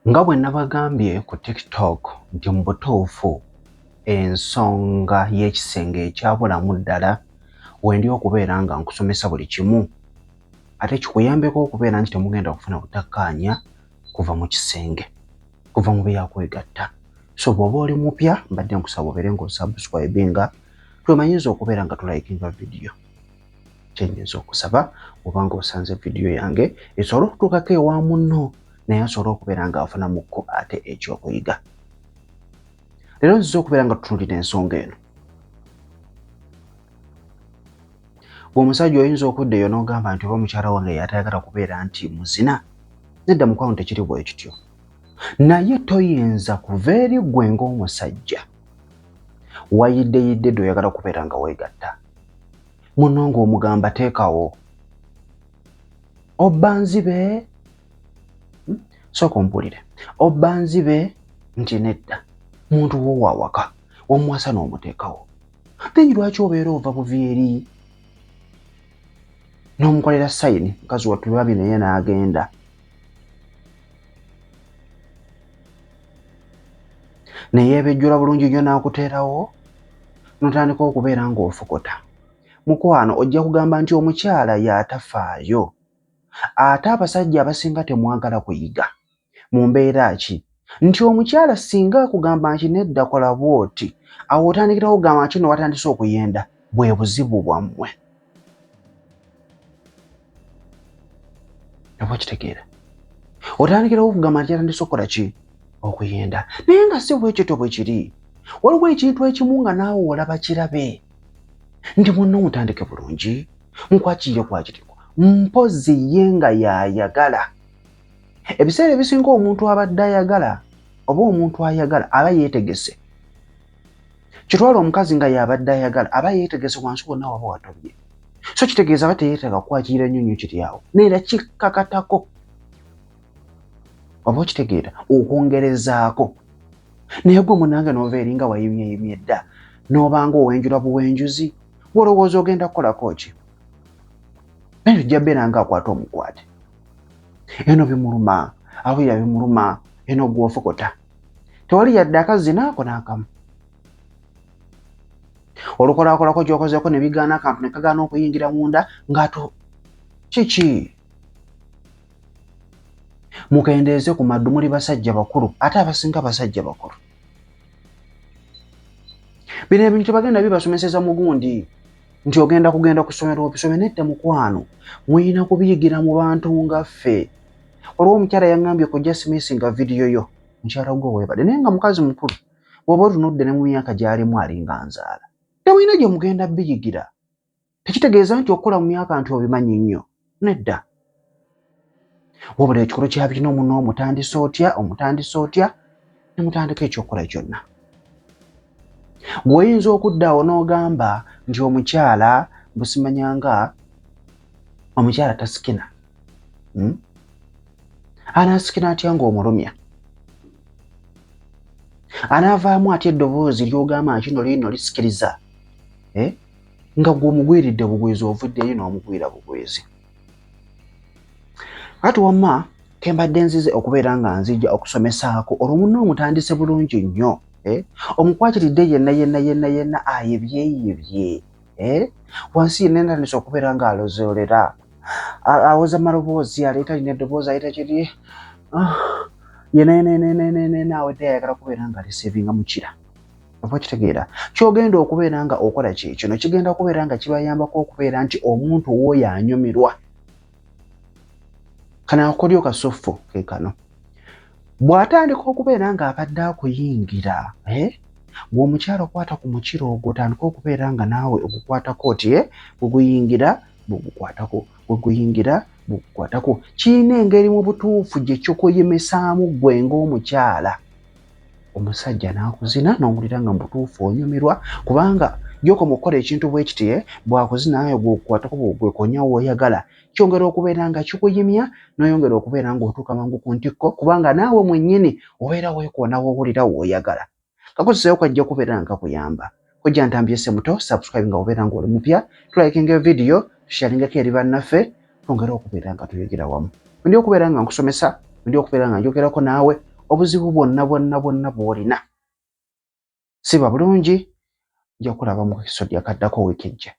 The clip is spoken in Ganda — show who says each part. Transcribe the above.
Speaker 1: Nga bwe nabagambye ku TikTok nti mu butuufu ensonga y'ekisenge ekyabulamu ddala wendi okubeera nga nkusomesa buli kimu ate kikuyambeko okubeera nti temugenda kufuna butakkaanya kuva mu kisenge, kuva mu byakwegatta. So bw'oba oli mupya mbadde nkusaba obeere ng'osubscribinga twemanyiza okubeera nga tulayikinga vidiyo. Kyennyinza okusaba oba ng'osanze vidiyo yange esobole okutuukako ewa munno naye asobole okubeera ng'afunamukko ate ekyokuyiga. Leero nziza okubeera nga tutunuulira ensonga eno. Omusajja oyinza okuddayo n'ogamba nti oba mukyala wange yatayagala kubeera nti muzina. Nedda mukwano tekiri bwe kityo. Naye toyinza kuva eri ggwe ng'omusajja wayiddeyidde oyagala kubeera nga weegatta. Munno ng'omugamba teekawo. Obba nzibe? Sooka ompulire. Obba nzibe nti nedda muntu wo wawaka omuwasa n'omuteekawo. Then lwaki obeera ova buviiri n'omukolera sayini mukazi wattu lwabi naye n'agenda. Ne yeebejjula bulungi nnyo n'akuteerawo n'otandika okubeera ng'ofokota. Mukwano ojja kugamba nti omukyala y'atafaayo. Ate abasajja abasinga temwagala kuyiga. Mu mbeera ki? Nti omukyala singa akugamba nti nedda kola bw'oti, awo otandikirawo okugamba nti no watandise okuyenda, bwe buzibu bwammwe. Oba okitegeera? Otandikirawo okugamba nti yatandise okukola ki? Okuyenda. Naye nga si bwe kityo bwe kiri. Waliwo ekintu ekimu nga naawe olaba kirabe. Nti munno mutandike bulungi, mukwakire kwakiriko. Mpozi ye nga y'ayagala. Ebiseera ebisinga omuntu abadde ayagala oba omuntu ayagala aba yeetegese. Kitwala omukazi nga y'abadde ayagala aba yeetegese wansi wonna waba watobye. So kitegeeza aba teyeetaaga kukwakira ennyonyo kiri awo. Neera kikkakatako. Oba okitegeera okwongerezaako. Naye gwe munange n'ova eri nga wayimyeyimye dda n'obanga owenjula buwenjuzi olowooza ogenda kukolako ki? Naye ojja beera nga akwata omukwate. Eno bimuluma, awulira bimuluma, eno gw'ofokota. Tewali yadde akazinaako n'akamu. Olukolakolako gy'okozeeko ne bigaana akantu ne kagaana okuyingira munda ng'ato kiki? Mukendeeze ku maddu muli basajja bakulu ate abasinga basajja bakulu. Bino ebintu bagenda bibasomeseza mugundi nti ogenda kugenda ku ssomero obisome. Nedda mukwano, muyina kubiyigira mu bantu nga ffe. Olwo omukyala yaŋŋambye kujja simiisinga vidiyo yo, mukyala gwe weebale. Naye nga mukazi mukulu bw'oba otunudde ne mu myaka gy'alimu alinga nzaala. Temuyina gye mugenda biyigira. Tekitegeeza nti okukola mu myaka nti obimanyi nnyo. Nedda. Wabula ekikulu kya bino muno omutandise otya ne mutandika ekyokukola kyonna. Gw'oyinza okuddaawo n'ogamba nti omukyala busimanyanga omukyala tasikina. Anaasikina atya ng'omulumya? Anaavaamu atya eddoboozi ly'ogamba nti kino liino lisikiriza? Nga gw'omugwiridde bugwizi ovuddeyo n'omugwira bugwizi. Kati wamma kembadde nzize okubeera nga nzija okusomesaako olwo munno omutandise bulungi nnyo. Omukwatiridde yenna ayebyeyebye. Wansi yenna entandise okubeera ng'alozoolera. Awoza maloboozi aleeta lino eddoboozi aleeta kiri. Yenna awedde ayagala kubeera nga alisiivinga mukira. Oba kitegeera? Ky'ogenda okubeera nga okola kino kigenda kubeera nga kibayambako okubeera nti omuntu w'oyo anyumirwa. Kano akolyo kasuffu ke kano. Bw'atandika okubeera ng'abadde akuyingira, bw'omukyala okwata ku mukiro ogwo otandika okubeera nga naawe ogukwatako oti bweguyingira bwegukwatako, bweguyingira bwegukwatako. Kiyina engeri mu butuufu gye kikuyimesaamu ggwe ng'omukyala. Omusajja n'akuzina n'owulira nga mu butuufu onyumirwa kubanga gy'okoma okukola ekintu bwe kiti bw'akuzina nawe gw'okukwatako bw'egwekonya w'oyagala. Kyongera okubeera nga kikuyimya n'oyongera okubeera ng'otuuka mangu ku ntikko kubanga naawe mwennyini obeera weekoona w'owulira w'oyagala. Kakozesebwa kajja kubeera nga kakuyamba. Kojja ntambyese muto, subscribe nga obeera ng'oli mupya, tulayikinga vidiyo, tusharingako eri bannaffe, twongere okubeera nga tuyigira wamu. Ndi okubeera nga nkusomesa, ndi okubeera nga njogerako naawe obuzibu bwonna bw'olina siba bulungi nja kulaba mu episode akaddako wiiki ejja.